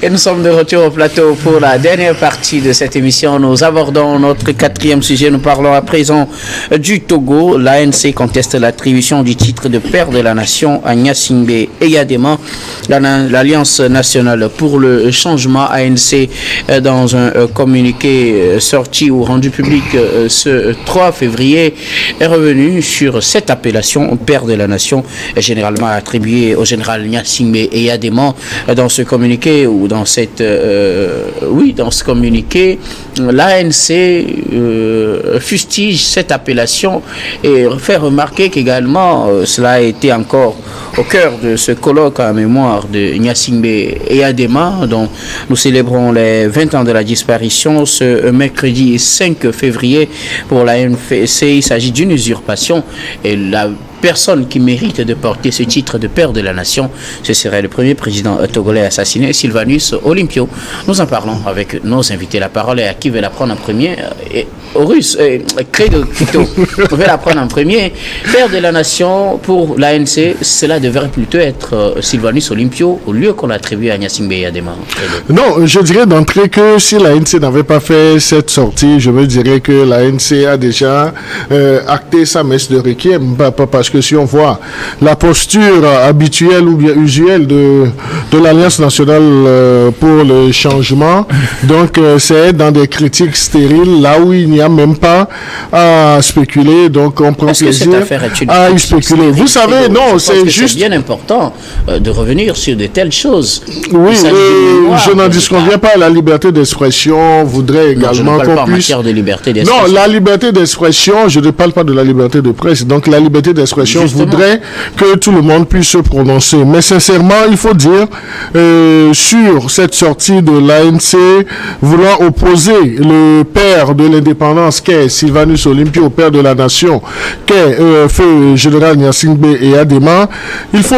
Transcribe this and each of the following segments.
Et nous sommes de retour au plateau pour la dernière partie de cette émission. Nous abordons notre quatrième sujet. Nous parlons à présent du Togo. L'ANC conteste l'attribution du titre de père de la nation à Gnassingbé Eyadema. L'Alliance nationale pour le changement ANC, dans un communiqué sorti ou rendu public ce 3 février, est revenu sur cette appellation père de la nation, généralement attribuée au général Gnassingbé Eyadema. Dans ce communiqué ou dans cette dans ce communiqué, l'ANC fustige cette appellation et fait remarquer qu'également cela a été encore au cœur de ce colloque en mémoire de Gnassingbé Eyadema, dont nous célébrons les 20 ans de la disparition ce mercredi 5 février. Pour l'ANC, il s'agit d'une usurpation et la personne qui mérite de porter ce titre de père de la nation, ce serait le premier président togolais assassiné, Sylvanus Olympio. Nous en parlons avec nos invités. La parole est à qui veut la prendre en premier? Horus, Craig Kito, veut la prendre en premier. Père de la nation, pour l'ANC, cela devrait plutôt être Sylvanus Olympio au lieu qu'on attribue à Gnassingbé Eyadema. Non, je dirais d'entrée que si l'ANC n'avait pas fait cette sortie, je me dirais que l'ANC a déjà acté sa messe de requiem, parce que si on voit la posture habituelle ou bien usuelle de l'Alliance nationale pour le changement, donc c'est dans des critiques stériles, là où il n'y a même pas à spéculer, donc on prend plaisir à y spéculer. Vous savez, non, c'est juste... C'est bien important de revenir sur de telles choses. Oui, je n'en disconviens pas. La liberté d'expression voudrait également qu'on puisse... En matière de liberté d'expression. Non, la liberté d'expression, je ne parle pas de la liberté de presse, donc la liberté d'expression voudrait que tout le monde puisse se prononcer. Mais sincèrement, il faut dire, sur cette sortie de l'ANC, vouloir opposer le père de l'indépendance qu'est Sylvanus Olympio, père de la nation, qu'est feu général Gnassingbé Eyadema, il faut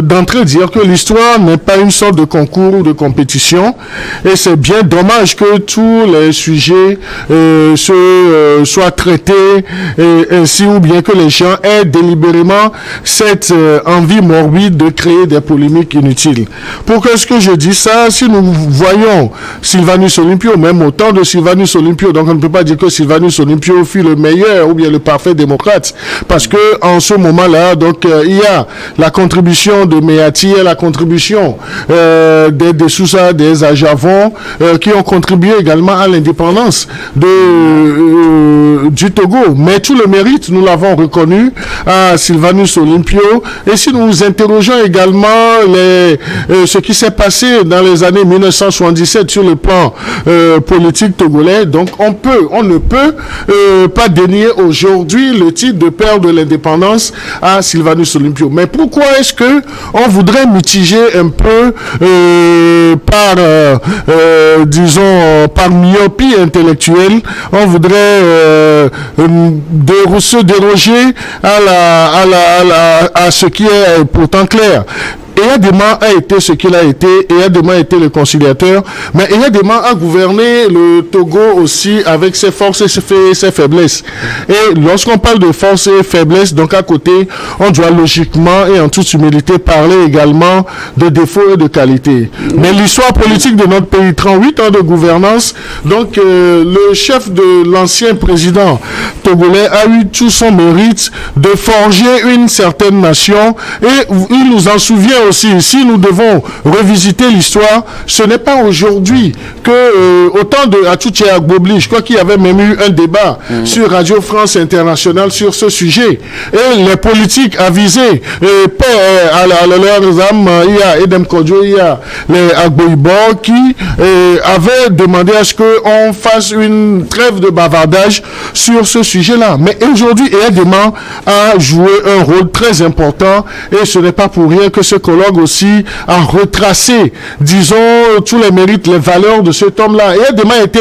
d'entrée dire que l'histoire n'est pas une sorte de concours ou de compétition, et c'est bien dommage que tous les sujets soient traités ainsi, ou bien que les gens aient délibérément cette envie morbide de créer des polémiques inutiles. Pourquoi est-ce que je dis ça? Si nous voyons Sylvanus Olympio, même au temps de Sylvanus Olympio, donc on ne peut pas dire que Sylvanus Olympio fut le meilleur ou bien le parfait démocrate, parce que en ce moment-là, donc il y a la contribution de Méati et la contribution des Sousa, des Ajavon, qui ont contribué également à l'indépendance du Togo. Mais tout le mérite, nous l'avons reconnu à Sylvanus Olympio. Et si nous nous interrogeons également ce qui s'est passé dans les années 1977 sur le plan politique togolais, donc on ne peut pas dénier aujourd'hui le titre de père de l'indépendance à Sylvanus Olympio. Mais pourquoi est-ce que on voudrait mitiger un peu par myopie intellectuelle, on voudrait se déroger à ce qui est pourtant clair. Eyadema a été ce qu'il a été, Eyadema a été le conciliateur, mais Eyadema a gouverné le Togo aussi avec ses forces et ses faiblesses. Et lorsqu'on parle de forces et faiblesses, donc à côté, on doit logiquement et en toute humilité parler également de défauts et de qualités. Mais l'histoire politique de notre pays, 38 ans de gouvernance, donc le chef de l'ancien président togolais a eu tout son mérite de forger une certaine nation, et il nous en souvient aussi. Si nous devons revisiter l'histoire, ce n'est pas aujourd'hui que au temps de Atouché Agbobli, je crois qu'il y avait même eu un débat sur Radio France Internationale sur ce sujet, et les politiques avisés, à leurs âmes, il y a Edem Kodjo, il y a les Agboibo qui avaient demandé à ce qu'on fasse une trêve de bavardage sur ce sujet-là. Mais aujourd'hui, Eyadema a joué un rôle très important, et ce n'est pas pour rien que ce colloque aussi a retracé, disons, tous les mérites, les valeurs de cet homme-là. Eyadema a été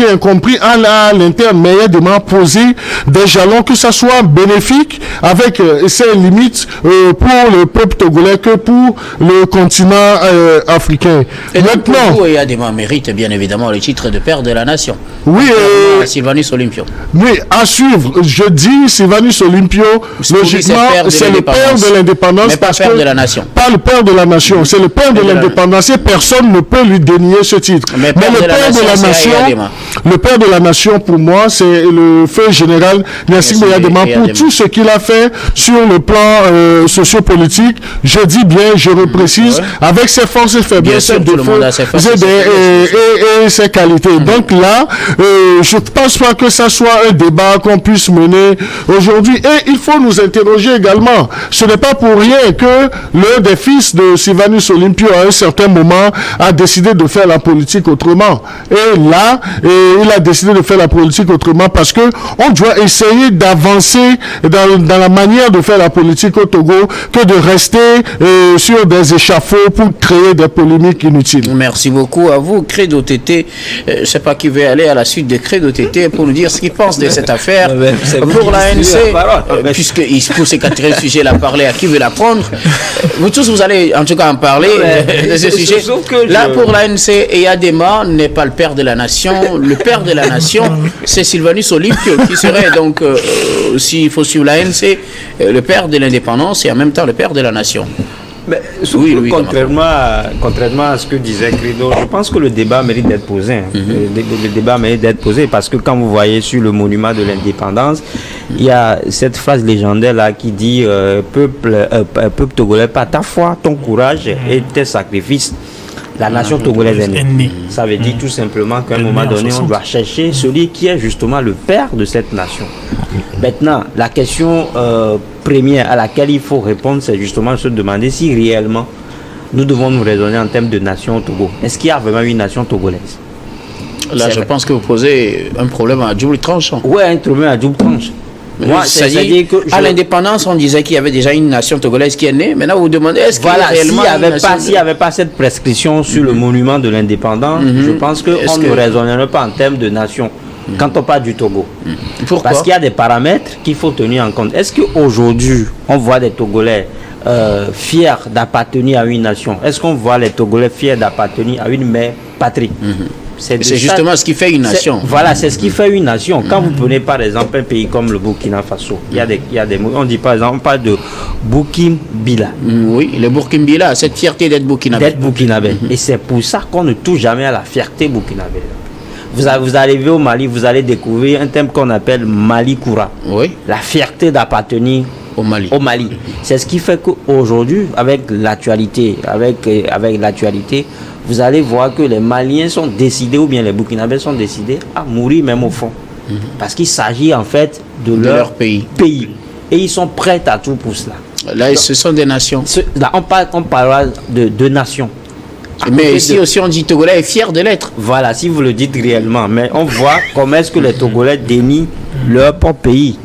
incompris à l'interne, mais Eyadema a posé des jalons, que ça soit bénéfique avec ses limites pour le peuple togolais que pour le continent africain. Et maintenant, Eyadema mérite bien évidemment le titre de père de la nation. Oui, Sylvanus Olympio. Oui, à suivre. Je dis Sylvanus Olympio, logiquement, c'est le père de l'indépendance, parce que de la nation. Pas le père de la nation, c'est le père de l'indépendance et personne ne peut lui dénier ce titre. Mais le père de la nation, le père de la nation pour moi, c'est le feu général Gnassingbé Eyadema pour tout ce qu'il a fait sur le plan sociopolitique. Je dis bien, je reprécise, avec ses forces et faiblesses, ses défauts et ses qualités. Donc là, je ne pense pas que ça soit un débat qu'on puisse mener aujourd'hui. Et il faut nous interroger également. Ce n'est pas pour rien que l'un des fils de Sylvanus Olympio, à un certain moment, a décidé de faire la politique autrement. Et là, il a décidé de faire la politique autrement parce que on doit essayer d'avancer dans la manière de faire la politique au Togo que de rester sur des échafauds pour créer des polémiques inutiles. Merci beaucoup à vous, Credo Tété. Je ne sais pas qui veut aller à la suite de Credo Tété pour nous dire ce qu'il pense de cette affaire. Pour l'ANC, puisqu'il faut ces 4 sujets là parler, à qui veut la prendre. Vous tous, vous allez en tout cas en parler de ce sujet. Là, pour l'ANC, Eyadema n'est pas le père de la nation. Le père de la nation, c'est Sylvanus Olympio, qui serait donc, s'il faut suivre l'ANC, le père de l'indépendance et en même temps le père de la nation. Mais oui, contrairement à ce que disait Credo, je pense que le débat mérite d'être posé. Le débat mérite d'être posé parce que quand vous voyez sur le monument de l'indépendance, il y a cette phrase légendaire là qui dit peuple togolais, par ta foi, ton courage et tes sacrifices, la nation togolaise est née. Ça veut dire tout simplement qu'à un moment donné, on doit chercher celui qui est justement le père de cette nation. Maintenant, la question première à laquelle il faut répondre, c'est justement se demander si réellement nous devons nous raisonner en termes de nation au Togo. Est-ce qu'il y a vraiment une nation togolaise? Là, je pense que vous posez un problème à double tranchant. Oui, un problème à double tranche. Moi, c'est-à-dire à l'indépendance, on disait qu'il y avait déjà une nation togolaise qui est née. Maintenant, vous vous demandez, est-ce qu'il y a réellement s'il n'y avait pas cette prescription sur le monument de l'indépendance, je pense qu'on ne raisonnerait pas en termes de nation. Quand on parle du Togo. Pourquoi? Parce qu'il y a des paramètres qu'il faut tenir en compte. Est-ce qu'aujourd'hui, on voit des Togolais fiers d'appartenir à une nation? Est-ce qu'on voit les Togolais fiers d'appartenir à une mère patrie? C'est justement ce qui fait une nation. Voilà, c'est ce qui fait une nation. Quand vous prenez par exemple un pays comme le Burkina Faso, il y a des mots, on dit par exemple, on parle de Burkinabé. Oui, le Burkinabé, cette fierté d'être burkinabé. Et c'est pour ça qu'on ne touche jamais à la fierté burkinabé. Vous arrivez au Mali, vous allez découvrir un thème qu'on appelle Mali Koura. Oui. La fierté d'appartenir au Mali. C'est ce qui fait qu'aujourd'hui, avec l'actualité, vous allez voir que les Maliens sont décidés, ou bien les Burkinabés sont décidés à mourir même au fond. Parce qu'il s'agit en fait de leur pays. Et ils sont prêts à tout pour cela. Là, donc, ce sont des nations. Là, on parle de nations. Mais ici aussi on dit Togolais est fier de l'être. Voilà, si vous le dites réellement. Mais on voit comment est-ce que les Togolais dénient leur propre pays.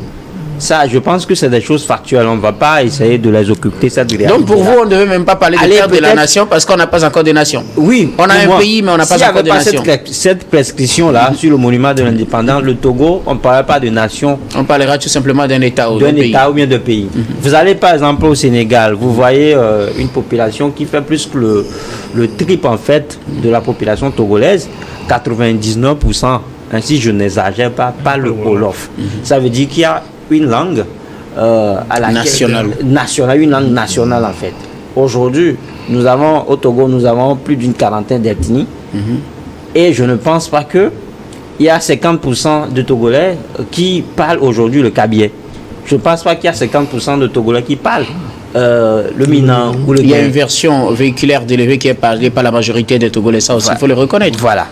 Ça, je pense que c'est des choses factuelles. On ne va pas essayer de les occulter cette réalité. Donc pour vous, on ne devait même pas parler de père de la nation parce qu'on n'a pas encore de nation. Oui. On a un pays, mais on n'a pas encore de nation. Cette prescription-là sur le monument de l'indépendance, le Togo, on ne parlera pas de nation. On parlera tout simplement d'un État ou d'un État ou bien de pays. Vous allez par exemple au Sénégal, vous voyez une population qui fait plus que le triple en fait de la population togolaise, 99%. Ainsi, je n'exagère pas le Wolof. Ça veut dire qu'il y a une langue nationale, une langue nationale en fait. Aujourd'hui, au Togo, nous avons plus d'une quarantaine d'ethnies et je ne pense pas que il y a 50% de Togolais qui parlent aujourd'hui le Kabyé. Je ne pense pas qu'il y a 50% de Togolais qui parlent le Minang ou le. Il y a une version véhiculaire d'élevé qui est parlée par la majorité des Togolais, ça aussi, il faut le reconnaître. Voilà.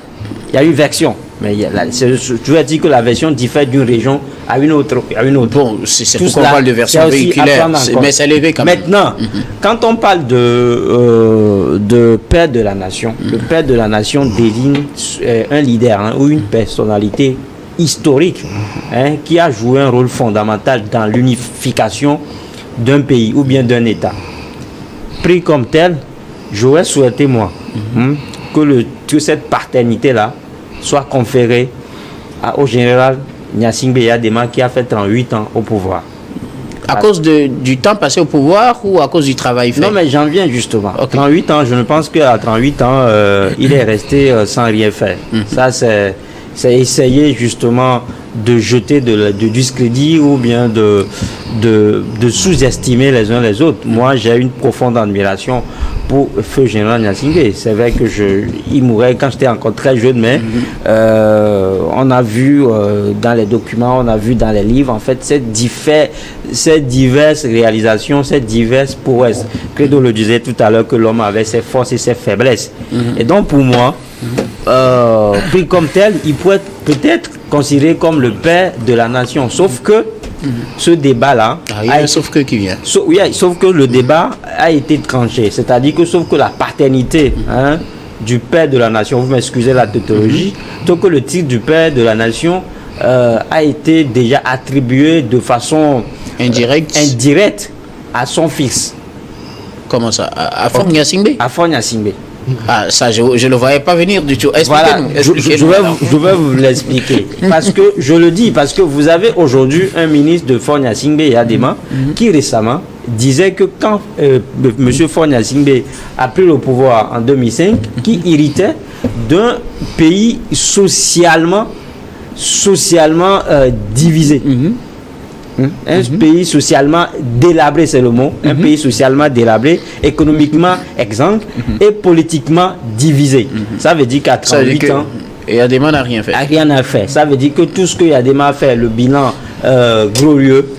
Il y a une version, mais je veux dire que la version diffère d'une région à une autre. Bon, c'est pourquoi on parle de version véhiculaire, mais c'est élevé quand même. Maintenant, quand on parle de père de la nation, le père de la nation désigne un leader ou une personnalité historique qui a joué un rôle fondamental dans l'unification d'un pays ou bien d'un État. Pris comme tel, j'aurais souhaité, moi, que cette paternité-là soit conférée au général Gnassingbé Eyadema qui a fait 38 ans au pouvoir. À cause du temps passé au pouvoir ou à cause du travail fait? Non, mais j'en viens justement. 38 ans, je ne pense qu'à 38 ans, il est resté sans rien faire. Ça, c'est essayer justement de jeter du discrédit ou bien de sous-estimer les uns les autres. Moi, j'ai une profonde admiration pour Feu Général Gnassingbé. C'est vrai que il mourait quand j'étais encore très jeune, mais on a vu dans les documents, on a vu dans les livres, en fait, ces diverses réalisations, ces diverses prouesses. Credo le disait tout à l'heure que l'homme avait ses forces et ses faiblesses. Et donc, pour moi, pris comme tel, il pourrait peut-être considéré comme le père de la nation. Sauf que ce débat-là... sauf que qui vient. Sauf que le débat a été tranché. C'est-à-dire que sauf que la paternité du père de la nation, vous m'excusez la tautologie, sauf que le titre du père de la nation a été déjà attribué de façon indirecte à son fils. Comment ça? À Faure Gnassingbé? À Faure Gnassingbé. Ah, ça, je ne le voyais pas venir du tout. Expliquez-nous. Je vais vous l'expliquer. Parce que, je le dis, parce que vous avez aujourd'hui un ministre de Faure Gnassingbé, Yadema, qui récemment disait que quand M. Faure Gnassingbé a pris le pouvoir en 2005, qui héritait d'un pays socialement divisé. Un pays socialement délabré, c'est le mot. Un pays socialement délabré, économiquement exsangue et politiquement divisé. Ça veut dire qu'à 38 ans... Et Yadema n'a rien fait. Rien n'a fait. Ça veut dire que tout ce que Yadema a fait, le bilan glorieux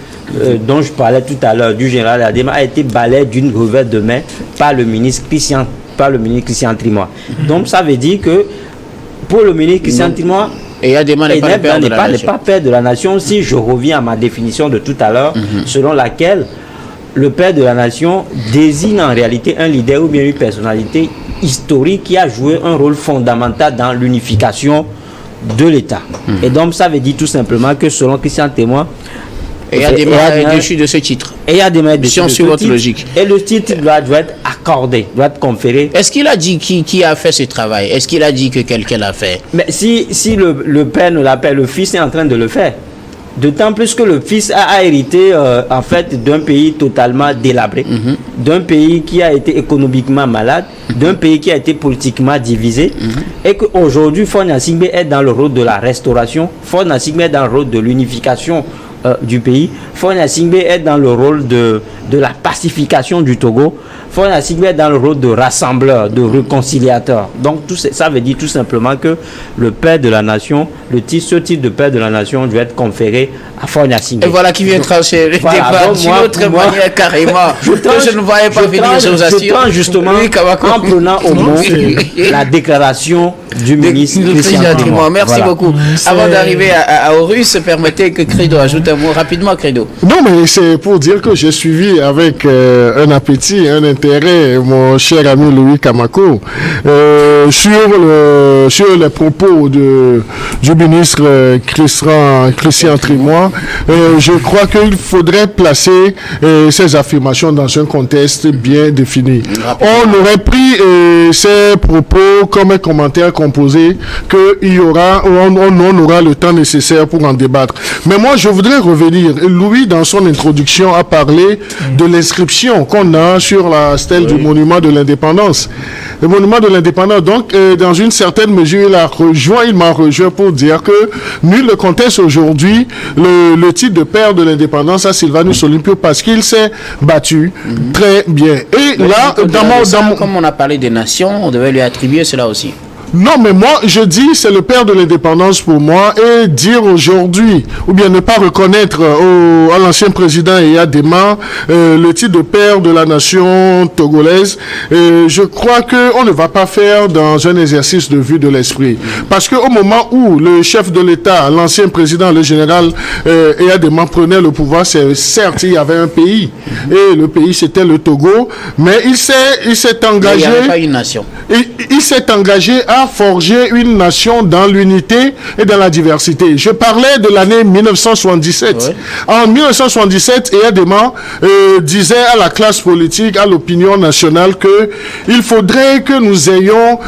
dont je parlais tout à l'heure du général Yadema, a été balayé d'une revers de main par le ministre Christian Trimois. Donc ça veut dire que pour le ministre Christian Trimois, et Yadema n'est pas père de la nation. Si je reviens à ma définition de tout à l'heure, selon laquelle le père de la nation désigne en réalité un leader ou bien une personnalité historique qui a joué un rôle fondamental dans l'unification de l'État. Et donc ça veut dire tout simplement que selon Christian Trimois, et Yadema est dessus de ce titre. Et Yadema est dessus de ce titre. Logique. Et le titre doit être accordé, doit être conféré. Est-ce qu'il a dit qui a fait ce travail? Est-ce qu'il a dit que quelqu'un l'a fait? Mais si le père ne l'a pas, le fils est en train de le faire. D'autant plus que le fils a hérité en fait d'un pays totalement délabré, d'un pays qui a été économiquement malade, d'un pays qui a été politiquement divisé, et qu'aujourd'hui Faure Gnassingbé est dans le rôle de la restauration, Faure Gnassingbé est dans le rôle de l'unification du pays, Faure Gnassingbé est dans le rôle de la pacification du Togo, Faure Gnassingbé est dans le rôle de rassembleur, de réconciliateur. Donc ça veut dire tout simplement que le père de la nation, ce titre de père de la nation doit être conféré à Faure Gnassingbé. Et voilà qui vient trancher le débat d'une autre manière carrément. Je ne voyais pas venir, je vous assure. Je prends justement en prenant au mot la déclaration du ministre Christian Trimois. Merci beaucoup. Avant d'arriver à Horus, permettez que Credo ajoute un mot rapidement, Credo. Non, mais c'est pour dire que j'ai suivi avec un appétit, un intérêt, mon cher ami Louis Kamako, sur les propos du ministre Christian Trimois. Je crois qu'il faudrait placer ces affirmations dans un contexte bien défini. On aurait pris ces propos comme un commentaire composé on aura le temps nécessaire pour en débattre. Mais moi, je voudrais revenir. Louis, dans son introduction, a parlé de l'inscription qu'on a sur la stèle du monument de l'indépendance. Le monument de l'indépendance, donc, dans une certaine mesure, il m'a rejoint pour dire que nul ne conteste aujourd'hui le titre de père de l'indépendance à Sylvanus Olympio parce qu'il s'est battu très bien. Et là, comme on a parlé des nations, on devait lui attribuer cela aussi. Non, mais moi, je dis, c'est le père de l'indépendance pour moi, et dire aujourd'hui, ou bien ne pas reconnaître à l'ancien président Yadema le titre de père de la nation togolaise, je crois qu'on ne va pas faire dans un exercice de vue de l'esprit. Parce qu'au moment où le chef de l'État, l'ancien président, le général Yadema prenait le pouvoir, certes, il y avait un pays, et le pays c'était le Togo, mais il s'est engagé... Mais il n'y avait pas une nation. Il s'est engagé à forger une nation dans l'unité et dans la diversité. Je parlais de l'année 1977. Ouais. En 1977, Yadema disait à la classe politique, à l'opinion nationale, que il faudrait que nous ayons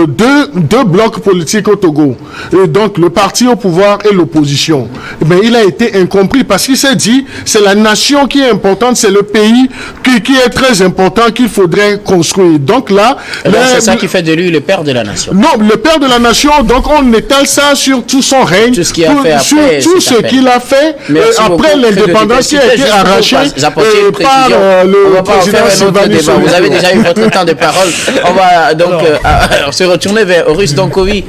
deux blocs politiques au Togo. Et donc le parti au pouvoir et l'opposition. Mais il a été incompris parce qu'il s'est dit, c'est la nation qui est importante, c'est le pays qui est très important qu'il faudrait construire. Donc là, c'est ça qui fait de lui le père de la nation. Non, le père de la nation, donc on étale ça sur tout son règne, tout ce qu'il a fait sur après, tout ce qu'il a fait après l'indépendance qui a été arrachée par le président Sylvanus Olympio. Vous avez déjà eu votre temps de parole. On va donc se retourner vers Horus Donkovi.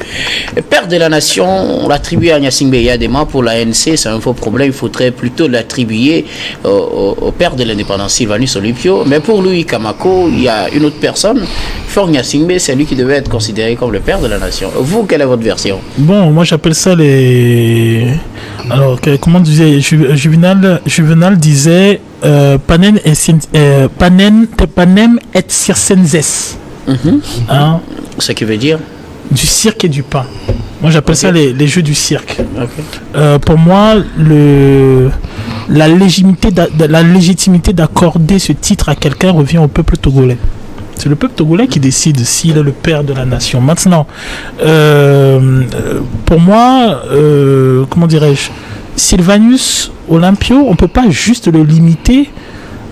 Père de la nation, l'attribuer à Gnassingbé Eyadema pour l'ANC, c'est un faux problème. Il faudrait plutôt l'attribuer au père de l'indépendance, Sylvanus Olympio. Mais pour lui, Kamako, il y a une autre personne, Faure Gnassingbé, c'est lui qui devait être considéré comme le père de la nation. Vous, quelle est votre version? Bon, moi j'appelle ça les... Alors, comment disait Juvenal disait panem et circenses. Hein? Ce qui veut dire du cirque et du pain. Moi j'appelle ça les jeux du cirque. Pour moi, la légitimité d'accorder ce titre à quelqu'un revient au peuple togolais. C'est le peuple togolais qui décide s'il est le père de la nation. Maintenant, pour moi, comment dirais-je, Sylvanus Olympio, on ne peut pas juste le limiter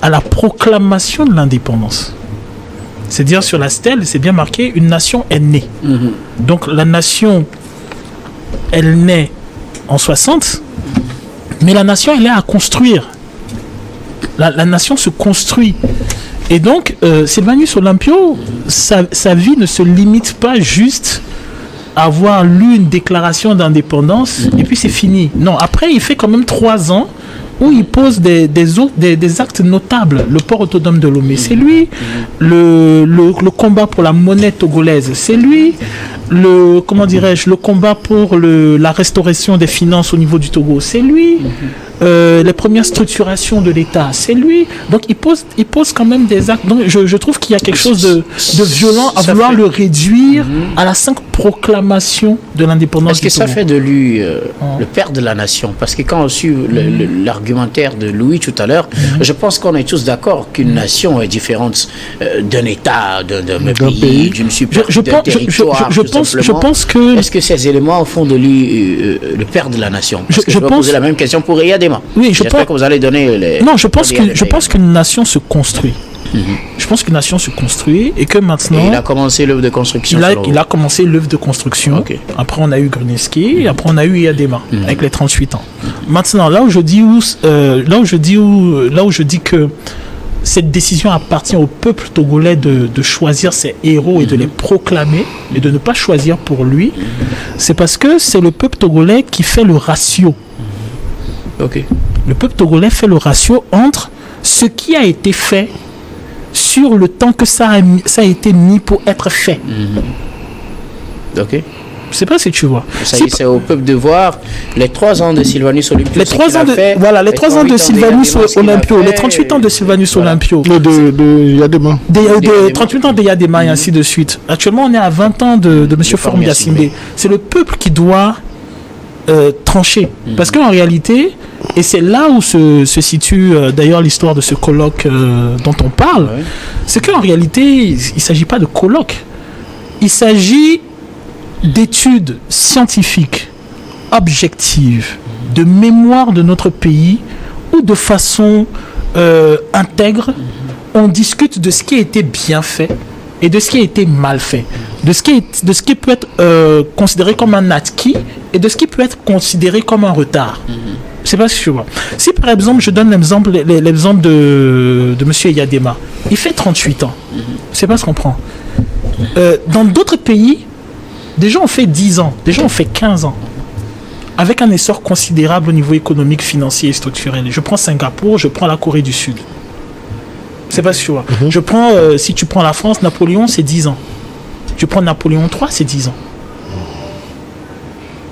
à la proclamation de l'indépendance. C'est-à-dire sur la stèle, c'est bien marqué, une nation est née. Donc la nation, elle naît en 60, mais la nation, elle est à construire. La nation se construit. Et donc, Sylvanus Olympio, sa vie ne se limite pas juste à avoir lu une déclaration d'indépendance et puis c'est fini. Non, après, il fait quand même 3 ans où il pose des actes notables. Le port autonome de Lomé, c'est lui. Le combat pour la monnaie togolaise, c'est lui. Le combat pour la restauration des finances au niveau du Togo, c'est lui. Les premières structurations de l'État, c'est lui. Donc il pose quand même des actes. Donc je trouve qu'il y a quelque chose de violent à vouloir le réduire à la simple proclamation de l'indépendance. Est-ce que ça fait de lui le père de la nation? Parce que quand on suit l'argumentaire de Louis tout à l'heure, je pense qu'on est tous d'accord qu'une nation est différente d'un État, d'un pays, d'une d'un territoire. Je pense que... Est-ce que ces éléments font de lui le père de la nation? Parce que je vais poser la même question pour Eyadema. Oui, j'espère que vous allez donner les... Non, je pense qu'une nation se construit. Je pense qu'une nation se construit et que maintenant... Et il a commencé l'œuvre de construction. Il a commencé l'œuvre de construction. Okay. Après, on a eu Gruniski, après, on a eu Eyadema avec les 38 ans. Maintenant, là où je dis que cette décision appartient au peuple togolais de choisir ses héros et de les proclamer et de ne pas choisir pour lui, c'est parce que c'est le peuple togolais qui fait le ratio. Le peuple togolais fait le ratio entre ce qui a été fait sur le temps que ça a été mis pour être fait. Ok. Je sais pas si tu vois. C'est au peuple de voir les 3 ans de Sylvanus Olympio. Les 3 ans de Sylvanus Olympio, les 38 ans de Sylvanus Olympio. De Eyadema. 38 ans de Eyadema et ainsi de suite. Actuellement, on est à 20 ans de M. Faure Gnassingbé. C'est le peuple qui doit trancher. Parce qu'en réalité, et c'est là où se situe d'ailleurs l'histoire de ce colloque dont on parle, c'est qu'en réalité, il ne s'agit pas de colloque. Il s'agit d'études scientifiques, objectives, de mémoire de notre pays, où de façon intègre, on discute de ce qui a été bien fait et de ce qui a été mal fait, de ce qui peut être considéré comme un acquis et de ce qui peut être considéré comme un retard. Je sais pas si tu vois. Si par exemple, je donne l'exemple de M. Eyadema, il fait 38 ans. Je sais pas ce qu'on prend. Dans d'autres pays, des gens ont fait 10 ans, des gens ont fait 15 ans, avec un essor considérable au niveau économique, financier et structurel. Je prends Singapour, je prends la Corée du Sud. Je sais pas si tu vois. Je prends, si tu prends la France, Napoléon, c'est 10 ans. Tu prends Napoléon III, c'est 10 ans.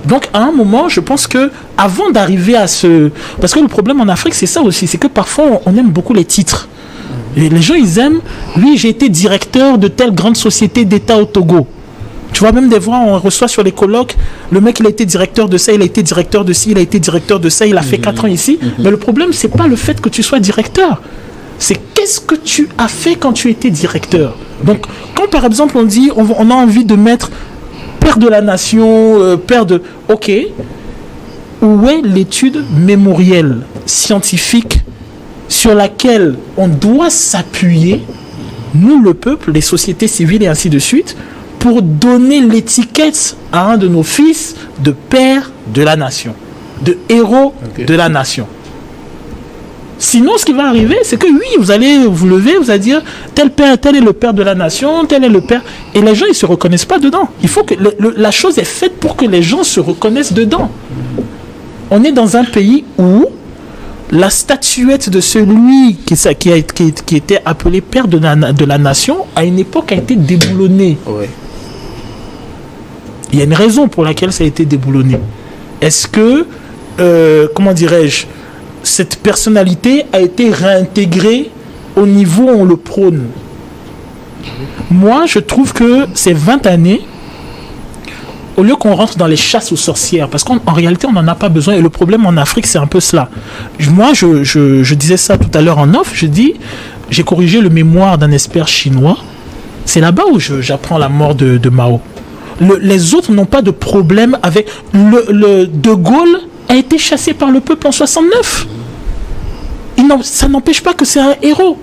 Donc, à un moment, je pense que avant d'arriver à ce... Parce que le problème en Afrique, c'est ça aussi. C'est que parfois, on aime beaucoup les titres. Et les gens, ils aiment... Lui, j'ai été directeur de telle grande société d'État au Togo. Tu vois, même des fois, on reçoit sur les colloques, le mec, il a été directeur de ça, il a été directeur de ci, il a été directeur de ça, il a fait 4 ans ici. Mais le problème, c'est pas le fait que tu sois directeur. C'est qu'est-ce que tu as fait quand tu étais directeur. Donc, quand par exemple, on dit, on a envie de mettre père de la nation, père de... Ok, où est l'étude mémorielle, scientifique, sur laquelle on doit s'appuyer, nous le peuple, les sociétés civiles et ainsi de suite, pour donner l'étiquette à un de nos fils de père de la nation, de héros de la nation. Sinon, ce qui va arriver, c'est que oui, vous allez vous lever, vous allez dire tel est le père de la nation, tel est le père. Et les gens, ils ne se reconnaissent pas dedans. Il faut que la chose est faite pour que les gens se reconnaissent dedans. On est dans un pays où la statuette de celui qui était appelé père de la nation, à une époque, a été déboulonnée. Oui. Il y a une raison pour laquelle ça a été déboulonné. Est-ce que, comment dirais-je, cette personnalité a été réintégrée au niveau où on le prône? Moi, je trouve que ces 20 années, au lieu qu'on rentre dans les chasses aux sorcières, parce qu'en réalité, on n'en a pas besoin, et le problème en Afrique, c'est un peu cela. Moi, je disais ça tout à l'heure en off, j'ai corrigé le mémoire d'un expert chinois, c'est là-bas où j'apprends la mort de Mao. Les autres n'ont pas de problème avec... De Gaulle a été chassé par le peuple en 69. Ça n'empêche pas que c'est un héros.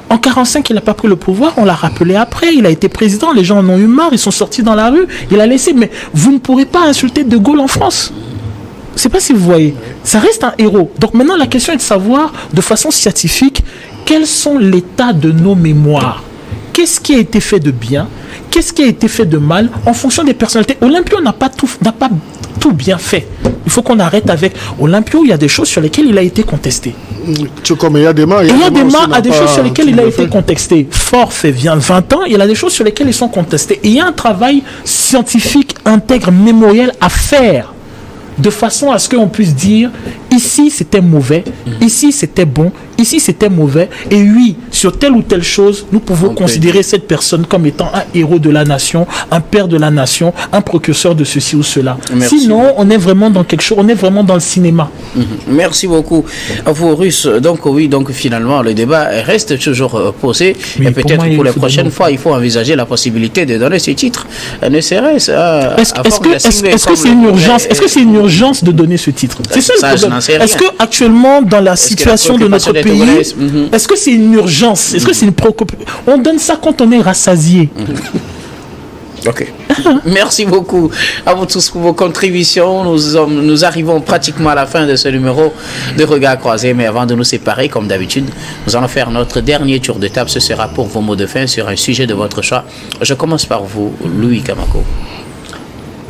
En 45, il n'a pas pris le pouvoir, on l'a rappelé après, il a été président, les gens en ont eu marre, ils sont sortis dans la rue, il a laissé, mais vous ne pourrez pas insulter De Gaulle en France. Je ne sais pas si vous voyez, ça reste un héros. Donc maintenant, la question est de savoir, de façon scientifique, quels sont l'état de nos mémoires. Qu'est-ce qui a été fait de bien? Qu'est-ce qui a été fait de mal en fonction des personnalités? Olympio n'a pas tout bien fait. Il faut qu'on arrête avec Olympio. Il y a des choses sur lesquelles il a été contesté. Comme il y a des mains. Il y a des choses sur lesquelles il a été contesté. Fort fait 20 ans, il y a des choses sur lesquelles ils sont contestés. Et il y a un travail scientifique intègre, mémoriel à faire, de façon à ce qu'on puisse dire ici c'était mauvais, ici c'était bon, ici c'était mauvais, et oui, sur telle ou telle chose, nous pouvons considérer cette personne comme étant un héros de la nation, un père de la nation, un précurseur de ceci ou cela. Merci. Sinon, on est vraiment dans quelque chose, on est vraiment dans le cinéma. Merci beaucoup à vous, Russe. Donc oui, donc finalement, le débat reste toujours posé, et peut-être pour les prochaines fois, il faut envisager la possibilité de donner ce titre, ne serait-ce est-ce que c'est une urgence? Est-ce que c'est une urgence de donner ce titre? C'est ça le problème. Est-ce que actuellement dans la situation de notre pays, est-ce que c'est une urgence? Est-ce que c'est une préoccupation? On donne ça quand on est rassasié. Ok. Merci beaucoup à vous tous pour vos contributions. Nous arrivons pratiquement à la fin de ce numéro de Regard Croisé, mais avant de nous séparer, comme d'habitude, nous allons faire notre dernier tour de table. Ce sera pour vos mots de fin sur un sujet de votre choix. Je commence par vous, Louis Kamako.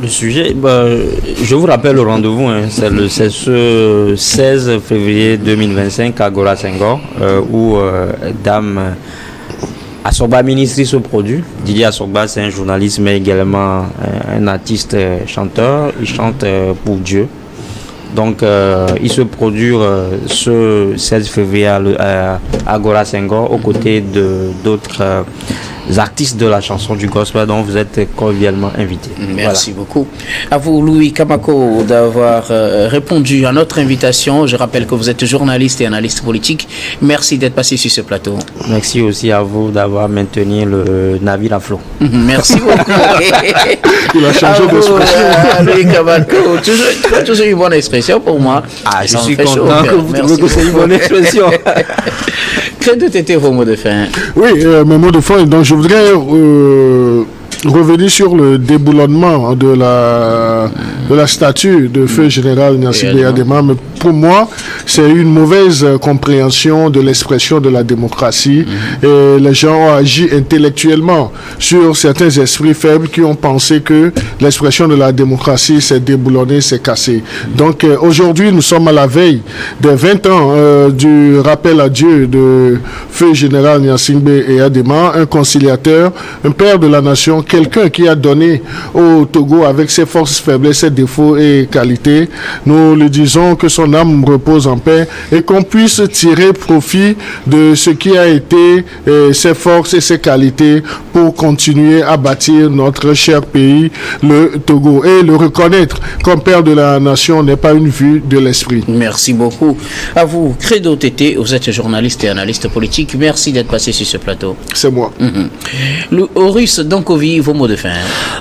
Le sujet, je vous rappelle le rendez-vous, c'est ce 16 février 2025 à Agora Senghor, où Dame Assogba Ministry se produit. Didier Assogba, c'est un journaliste, mais également un artiste chanteur. Il chante pour Dieu. Donc, il se produit ce 16 février à Agora Senghor, aux côtés d'autres artistes de la chanson du gospel, dont vous êtes cordialement invités. Merci beaucoup. À vous, Louis Kamako, d'avoir répondu à notre invitation. Je rappelle que vous êtes journaliste et analyste politique. Merci d'être passé sur ce plateau. Merci aussi à vous d'avoir maintenu le navire à flot. Merci beaucoup. Il a changé d'expression. Louis Kamako, toujours une bonne expression pour moi. Je suis content que vous trouviez que c'est une bonne expression. Quels étaient vos mots de fin? Oui, mes mots de fin. Donc, je voudrais revenir sur le déboulonnement de la statue de feu général Gnassingbé Eyadema. Mais pour moi, c'est une mauvaise compréhension de l'expression de la démocratie. Et les gens ont agi intellectuellement sur certains esprits faibles qui ont pensé que l'expression de la démocratie s'est déboulonnée, s'est cassée. Donc aujourd'hui, nous sommes à la veille des 20 ans du rappel à Dieu de feu général Gnassingbé Eyadema, un conciliateur, un père de la nation, quelqu'un qui a donné au Togo avec ses forces, faiblesses, ses défauts et qualités. Nous lui disons que son âme repose en paix et qu'on puisse tirer profit de ce qui a été ses forces et ses qualités pour continuer à bâtir notre cher pays, le Togo. Et le reconnaître comme père de la nation n'est pas une vue de l'esprit. Merci beaucoup. À vous, Credo Tété, vous êtes journaliste et analyste politique. Merci d'être passé sur ce plateau. C'est moi. Le Horus Dankovi, vos mots de fin.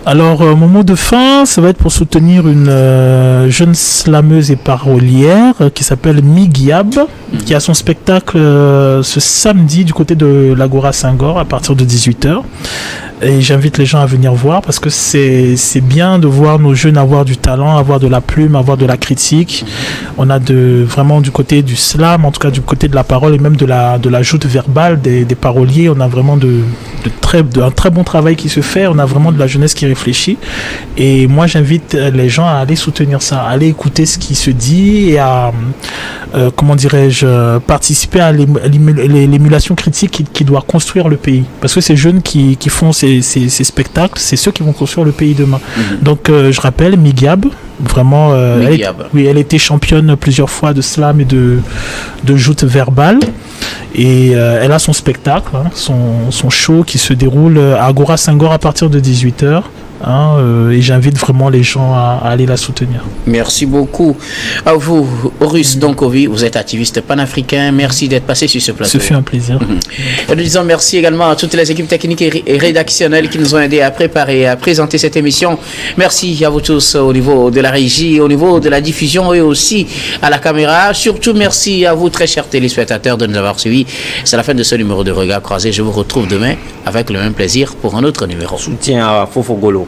Alors, mon mot de fin, ça va être pour soutenir une jeune slameuse et parolière qui s'appelle Migiab, qui a son spectacle ce samedi du côté de l'Agora Senghor à partir de 18h. Et j'invite les gens à venir voir parce que c'est bien de voir nos jeunes avoir du talent, avoir de la plume, avoir de la critique. On a vraiment du côté du slam, en tout cas du côté de la parole et même de la joute verbale des paroliers. On a vraiment un très bon travail qui se fait. On a vraiment de la jeunesse qui réfléchit. Et moi, j'invite les gens à aller soutenir ça, à aller écouter ce qui se dit et à, participer à l'émulation critique qui doit construire le pays. Parce que ces jeunes qui font ces spectacles, c'est ceux qui vont construire le pays demain. Donc, je rappelle, Migyab, vraiment, elle était championne plusieurs fois de slam et de joute verbale. Et elle a son spectacle, son show qui se déroule à Agora Senghor à partir de 18h. Et j'invite vraiment les gens à aller la soutenir. Merci beaucoup à vous, Horus Donkovi. Vous êtes activiste panafricain. Merci d'être passé sur ce plateau. Ce fut un plaisir. Et nous disons merci également à toutes les équipes techniques et rédactionnelles qui nous ont aidés à préparer et à présenter cette émission. Merci à vous tous au niveau de la régie, au niveau de la diffusion et aussi à la caméra. Surtout merci à vous, très chers téléspectateurs, de nous avoir suivis. C'est la fin de ce numéro de Regard Croisé. Je vous retrouve demain avec le même plaisir pour un autre numéro. Soutien à Fofogolo.